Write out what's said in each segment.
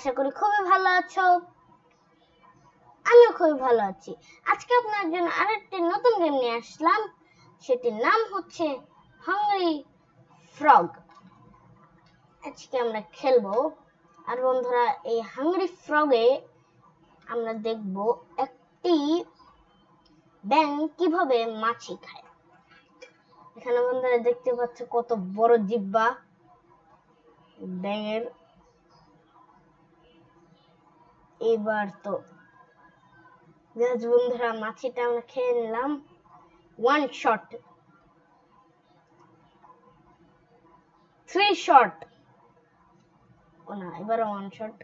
আশা করি খুবই ভালো আছো। আমিও খুবই ভালো আছি। আজকে আপনার জন্য আরেকটি নতুন গেম নিয়ে আসলাম, সেটির নাম হচ্ছে হাংরি ফ্রগ। আজকে আমরা খেলবো। আর বন্ধুরা, এই হাংরি ফ্রগে আমরা দেখব একটি ব্যাঙ কিভাবে মাছি খায়। এখানে বন্ধুরা দেখতে পাচ্ছ কত বড় জিহ্বা ব্যাঙের। এবার তো বন্ধুরা, মাছিটা আমরা খেয়ে নিলাম। ওয়ান শট, 3 শট, ও না, এবার ওয়ান শট।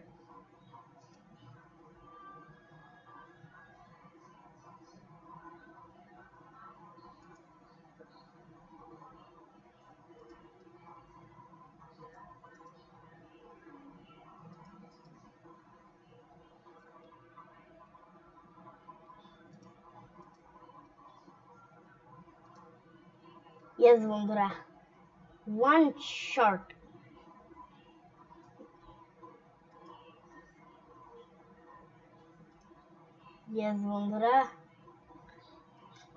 ইয়েস বন্ধুরা, ওয়ান শট। ইয়েস বন্ধুরা,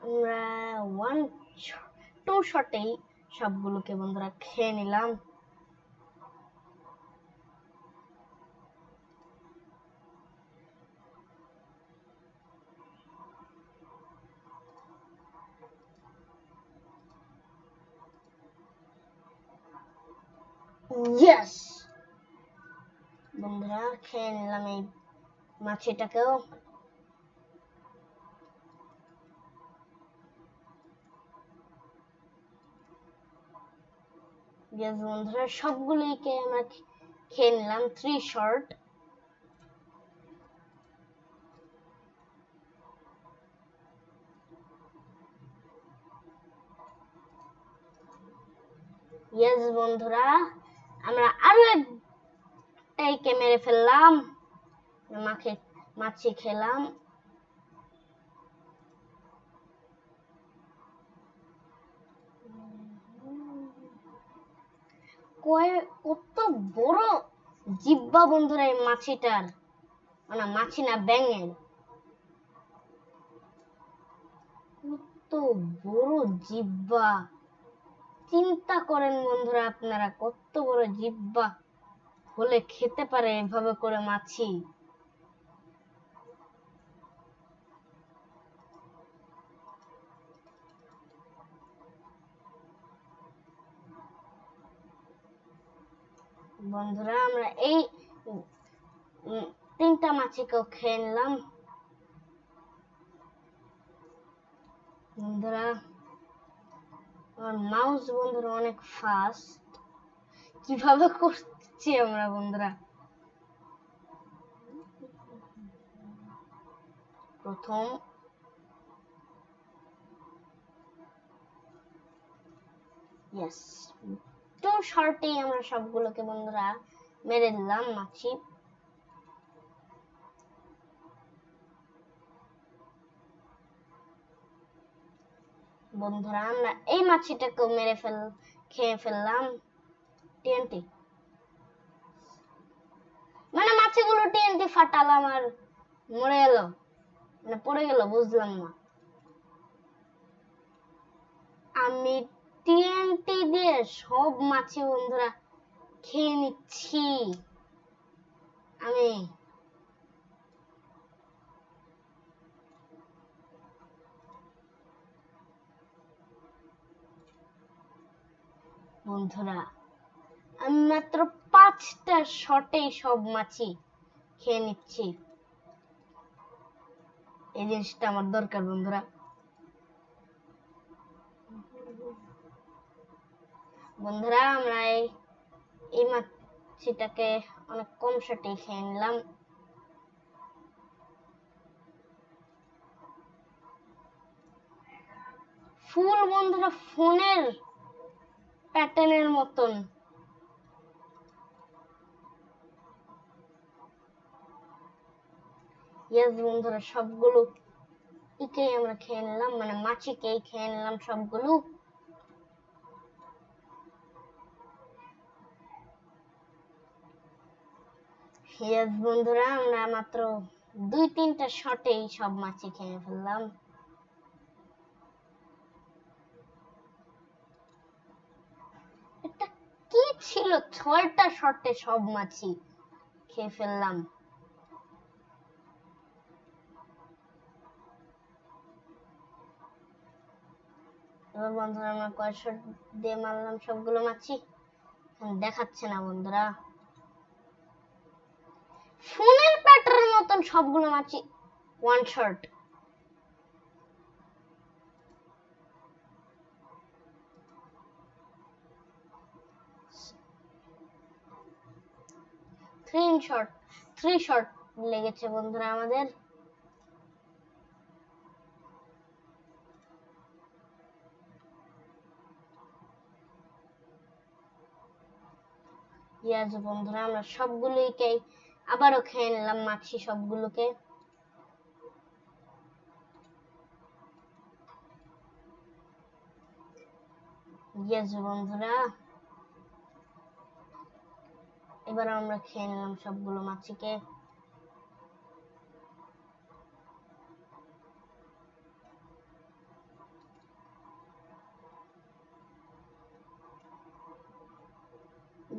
আমরা 2 শটেই সবগুলোকে বন্ধুরা খেয়ে নিলাম। ইয়েস বন্ধুরা, খেয়ে নিলাম এই মাছিটাকেও। ইয়েস বন্ধুরা, সবগুলোকে আমরা খেয়ে নিলাম। 3 শট। ইয়েস বন্ধুরা, আমরা আরো একটাকে মেরে ফেললাম। মাছি খেলাম। কত বড় জিহ্বা বন্ধুরা এই মাছিটার, মানে মাছি না, ব্যাঙের। কত বড় জিহ্বা, চিন্তা করেন বন্ধুরা আপনারা, কত বড় জিহ্বা হলে খেতে পারে এভাবে করে মাছি। বন্ধুরা, আমরা এই 3টা মাছিকেও খেয়ে নিলাম। বন্ধুরা, আমার মাউস বন্ধুরা অনেক ফাস্ট, কিভাবে করছি আমরা বন্ধুরা। প্রথম ইয়েস, 2 শর্টে আমরা সবগুলোকে বন্ধুরা মেরে দিলাম মাছি। বন্ধুরা, আমরা এই মাছিটাকেও খেয়ে ফেললাম। টিএনটি, মানে মাছিগুলো টিএনটি ফাটালাম আর মরে গেল, মানে পড়ে গেল, বুঝলাম না। আমি টিএনটি দিয়ে সব মাছি বন্ধুরা খেয়ে নিচ্ছি। আমি বন্ধুরা, আমি মাত্র 5টা শটেই সব মাছি খেয়ে নিচ্ছি। এই জিনিসটা আমার দরকার বন্ধুরা। বন্ধুরা, আমরা এই মাছিটাকে অনেক কম শটেই খেয়ে নিলাম। ফুল বন্ধুরা ফোনের প্যাটার্নের মতন। ইয়েস বন্ধুরা, সবগুলো একেই আমরা খেয়ে নিলাম, মানে মাছিকেই খেয়ে নিলাম সবগুলো। ইয়েস বন্ধুরা, আমরা মাত্র 2-3টা শটেই সব মাছই খেয়ে ফেললাম। এটা কি ছিল? 6টা শটে সব মাছই খেয়ে ফেললাম। এবার বন্ধুরা আমরা কয় শট দিয়ে মারলাম সবগুলো মাছই দেখাচ্ছে না বন্ধুরা। ফোনের প্যাটার্নের মতন সবগুলো মাছই ওয়ান শট। থ্রি শট লেগেছে বন্ধুরা আমাদের। ইয়াস বন্ধুরা, আমরা সবগুলোকে আবারও খেয়ে নিলাম মাছি সবগুলোকে। ইয়াস বন্ধুরা, এবার আমরা খেয়ে নিলাম সবগুলো মাছিকে।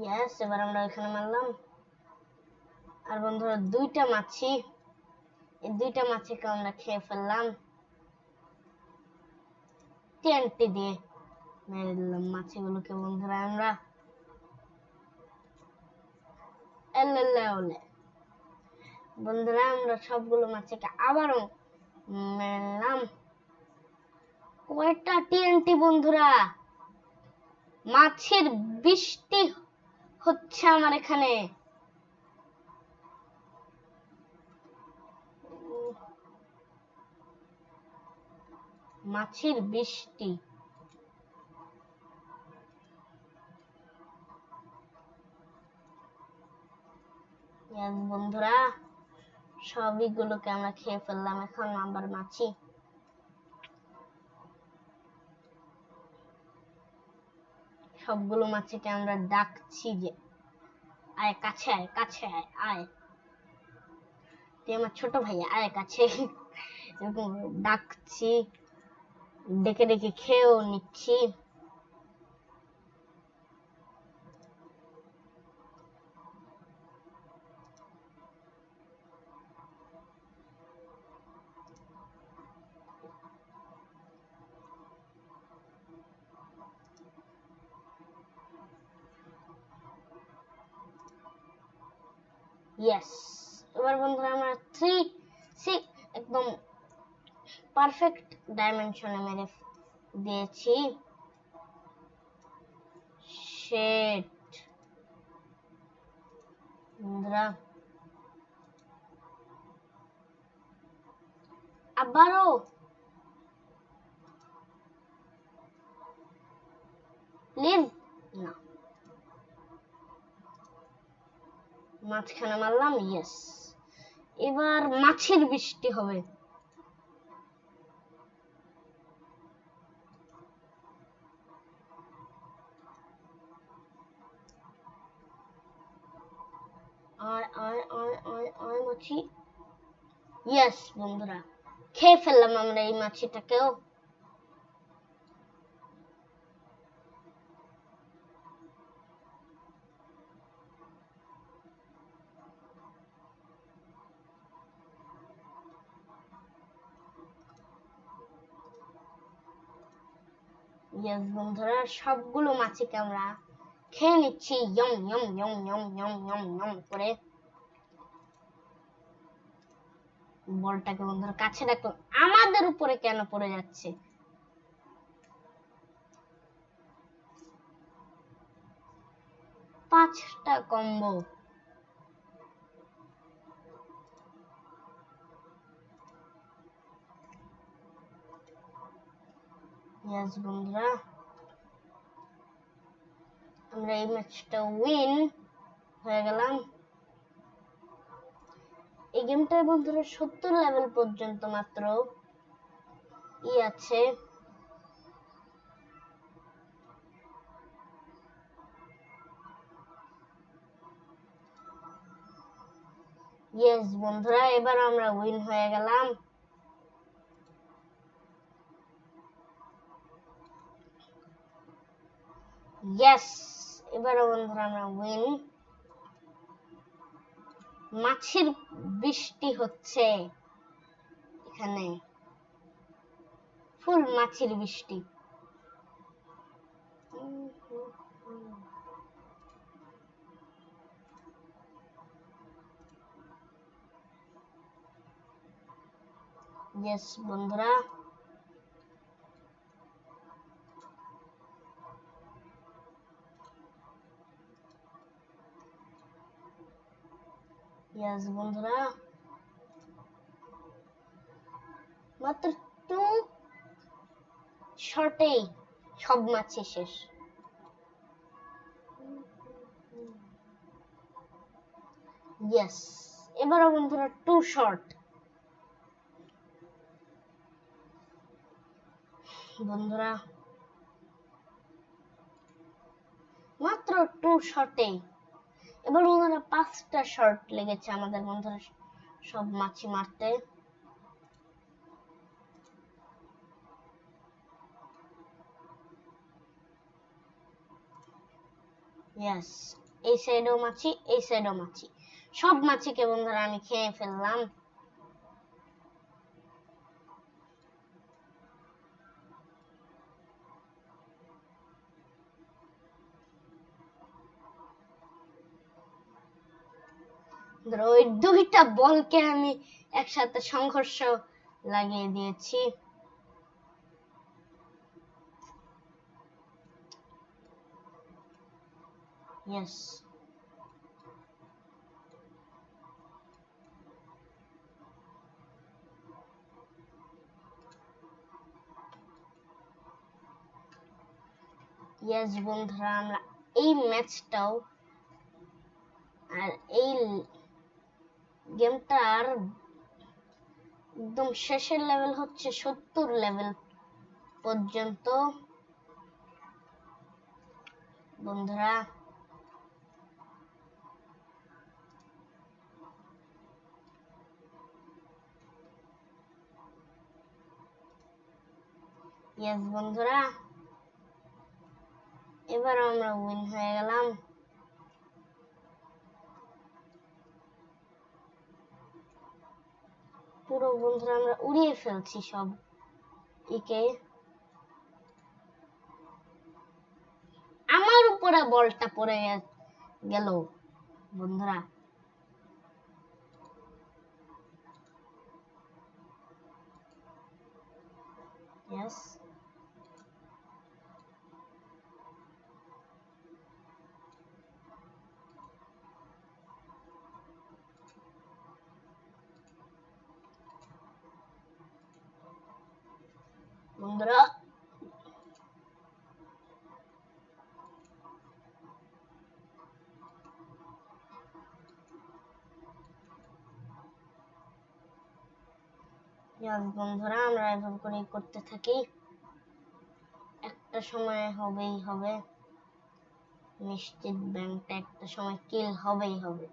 ইয়াস, এবার আমরা এখানে মারলাম। আর বন্ধুরা 2টা মাছি, এই 2টা মাছিকে আমরা খেয়ে ফেললাম। টিএনটি দিয়ে মেরে দিলাম মাছিগুলোকে বন্ধুরা আমরা। বন্ধুরা আমরা সবগুলো মাছিকে আবারও মেরে নিলাম। কয়টা টিএনটি বন্ধুরা! মাছের বৃষ্টি হচ্ছে আমার এখানে। মাছের বৃষ্টি। বন্ধুরা সবগুলোকে আমরা খেয়ে ফেললাম। এখন আবার মাছি। সবগুলো মাছিকে আমরা ডাকছি যে আয় কাছে আয়, কাছে আয়, আয় তুই আমার ছোট ভাই, আয় কাছে। এরকম ডাকছি, ডেকে ডেকে খেয়েও নিচ্ছি। ইয়েস, এবার বন্ধুরা আমরা 3-6 একদম পারফেক্ট ডাইমেনশনে মেরে দিয়েছি। শিট বন্ধুরা, আবারও প্লিজ না। মাঝখানে মারলাম। ইয়েস, এবার মাছের বৃষ্টি হবে। আয় আয় আয় আয় আয় মাছি। ইয়েস বন্ধুরা, খেয়ে ফেললাম আমরা এই মাছিটাকেও। ইয়েস বন্ধুরা, সবগুলো মাছিকে আমরা খেয়ে নিচ্ছি ইয়ম ইয়ম ইয়ম ইয়ম ইয়ম ইয়ম ইয়ম করে। বলটাকে বন্ধুরা কাছে রাখো, আমাদের উপরে কেন পড়ে যাচ্ছে? পাঁচটা কম্বো। ইয়েস বন্ধুরা, আমরা এই ম্যাচটা উইন হয়ে গেলাম। এই গেমটায় বন্ধুরা 70 লেভেল পর্যন্ত মাত্র আছে। ইয়েস বন্ধুরা, এবার আমরা উইন হয়ে গেলাম। ইয়েস, এবারে বন্ধুরা আমরা উইন। মাছের বৃষ্টি হচ্ছে এখানে, ফুল মাছের বৃষ্টি। ইয়েস বন্ধুরা, ইয়েস বন্ধুরা, মাত্র 2 শটেই সব মাছই শেষ। ইয়েস, এবারে বন্ধুরা 2 শট। বন্ধুরা মাত্র 2 শটে, এবার বন্ধুরা 5টা শট লেগেছে আমাদের বন্ধুরা সব মাছি মারতে। ইয়েস, এই সাইডেও মাছি, এই সাইডেও মাছি, সব মাছিকে বন্ধুরা আমি খেয়ে ফেললাম। ওই 2টা বলকে আমি একসাথে সংঘর্ষ লাগিয়ে দিয়েছি। ইয়েস, ইয়েস বন্ধুরা, আমরা এই ম্যাচটাও আর এই গেমটার একদম শেষের লেভেল হচ্ছে 70 লেভেল পর্যন্ত বন্ধুরা। ইয়েস বন্ধুরা, এবার আমরা উইন হয়ে গেলাম। পুরো বন্ধুরা আমরা উড়িয়ে ফেলছি সব একে। আমার উপরে বলটা পড়ে গেল বন্ধুরা। ইয়েস, বন্ধুরা বন্ধুরা আমরা এভাবে করে করতে থাকি, একটা সময় হবেই হবে নিশ্চিত, ব্যাংকটা একটা সময় কিল হবেই হবে।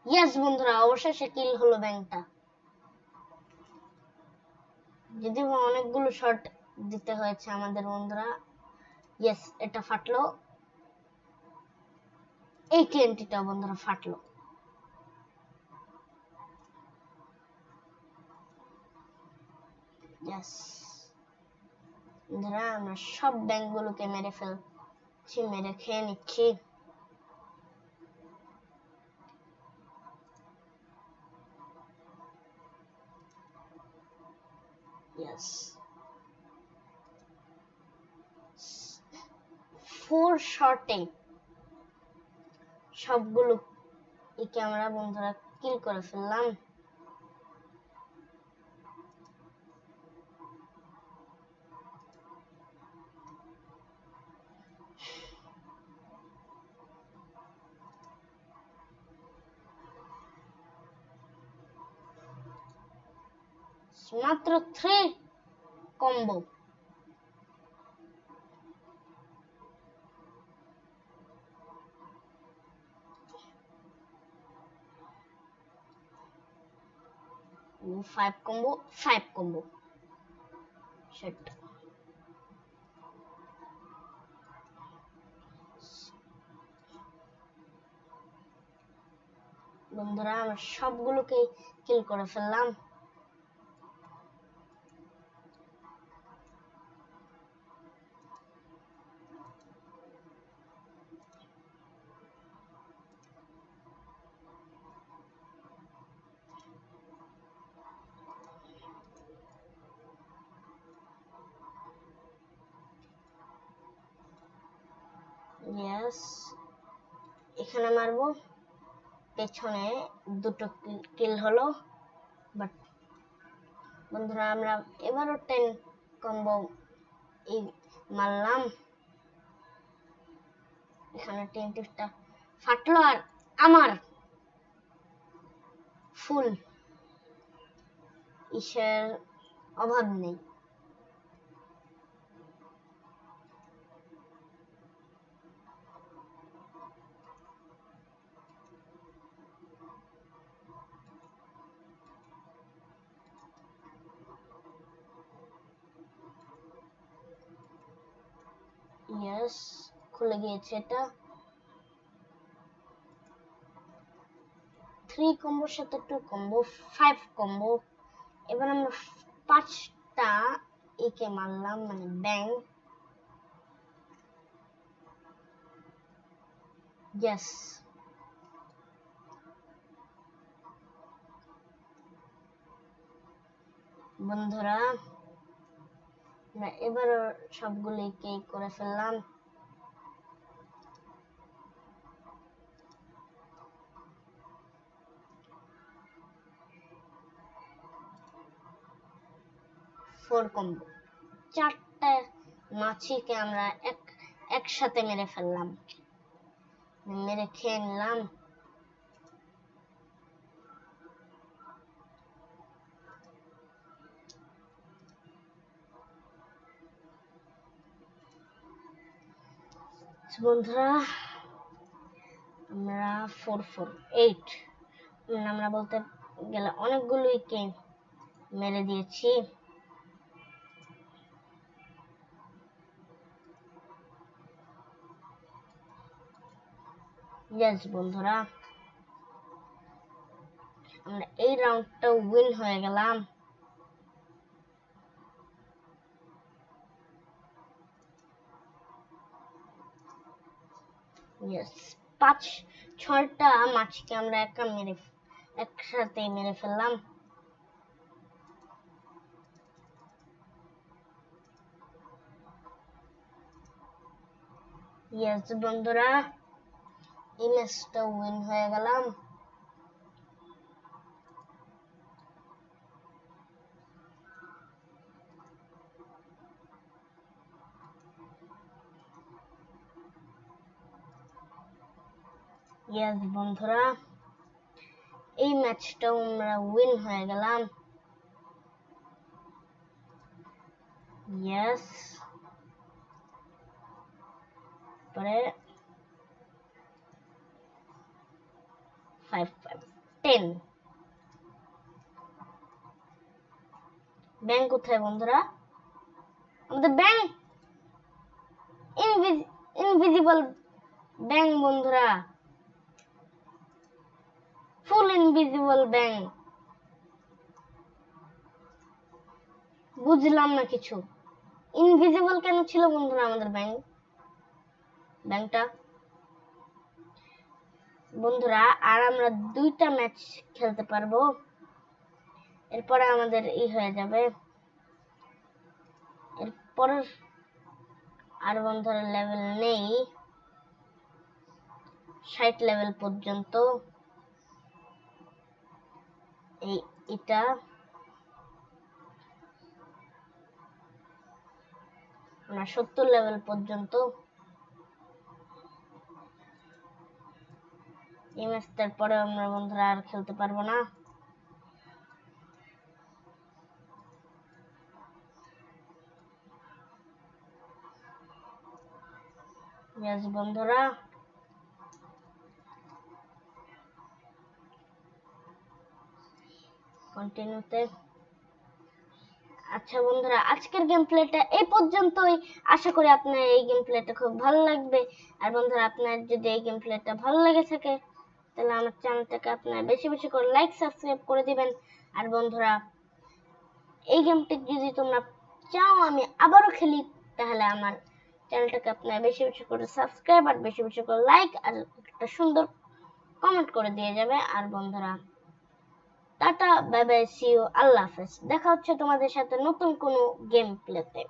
ইয়েস বন্ধুরা, অবশেষে কিল হলো ব্যাংকটা। যদি অনেকগুলো শট দিতে হয়েছে আমাদের বন্ধুরা। ইয়েস, এটা ফাটলো, এই টিএনটিটা বন্ধুরা ফাটলো। ইয়েস বন্ধুরা, আমরা সব ব্যাংকগুলোকে মেরে ফেলছি, মেরে খেয়ে নিচ্ছি। ইয়েস, 4 শটে সবগুলো একে আমরা বন্ধুরা কিল করে ফেললাম। মাত্র 3 কম্বো। 5 combo, 5 combo. Shit. বন্ধুরা আমরা সবগুলোকে কিল করে ফেললাম। ইয়েস, এখানে মারবো, পেছনে দুটো কিল হলো। বাট বন্ধুরা আমরা এবারও 10 কম্বো এই মারলাম। এখানে 10টা ফাটলো আর আমার ফুল ইসের অভাব নেই। ইয়েস, খুলে গিয়েছে এটা। 3 কম্বোর সাথে 2 কম্বো, 5 কম্বো। এবার আমরা 5টা একে মারলাম, মানে ব্যাং। ইয়েস, বন্ধুরা আমরা এবারও সবগুলিকে করে ফেললাম। ফোর কম্বো, 4টা মাছিকে আমরা একসাথে মেরে ফেললাম, মেরে খেয়ে নিলাম। বন্ধুরা আমরা 448 আমরা বলতে গেলে অনেকগুলোই কে মেরে দিয়েছি। ইয়েস বন্ধুরা, আমরা এই রাউন্ডটা উইন হয়ে গেলাম। ইয়েস, 5-6টা মাছকে আমরা একসাথে মেরে ফেললাম। ইয়েস বন্ধুরা, এই ম্যাচটা উইন হয়ে গেলাম। ইয়েস বন্ধুরা, এই ম্যাচটাও আমরা উইন হয়ে গেলাম। ইয়েস, পরে 5-5-10 ব্যাং কোথায় বন্ধুরা? আমাদের ব্যাং ইনভিজিবল ব্যাং বন্ধুরা, ফুল ইনভিজিবল ব্যাং। বুঝলাম না কিছু, ইনভিজিবল কেন ছিল বন্ধুরা আমাদের ব্যাংটা? বন্ধুরা আর আমরা 2টা ম্যাচ খেলতে পারবো, এরপরে আমাদের হয়ে যাবে। এরপর আর বন্ধুরা লেভেল নেই, 60 লেভেল পর্যন্ত। এটা আমরা 70 লেভেল পর্যন্ত। এই ম্যাচটার পরে আমরা বন্ধুরা আর খেলতে পারবো না। ইয়েস বন্ধুরা, কন্টিনিউতে। আচ্ছা বন্ধুরা, আজকের গেম প্লেটা এই পর্যন্তই। আশা করি আপনার এই গেম প্লেটা খুব ভালো লাগবে। আর বন্ধুরা, আপনার যদি এই গেম প্লেটা ভালো লেগে থাকে তাহলে আমার চ্যানেলটাকে আপনারা বেশি বেশি করে লাইক সাবস্ক্রাইব করে দিবেন। আর বন্ধুরা, এই গেমটি যদি তোমরা চাও আমি আবারও খেলি, তাহলে আমার চ্যানেলটাকে আপনারা বেশি বেশি করে সাবস্ক্রাইব আর বেশি বেশি করে লাইক আর একটা সুন্দর কমেন্ট করে দিয়ে যাবে। আর বন্ধুরা, tata, bye bye, see you, Allah হাফেজ। দেখা হচ্ছে তোমাদের সাথে নতুন কোনো গেম প্লেতে।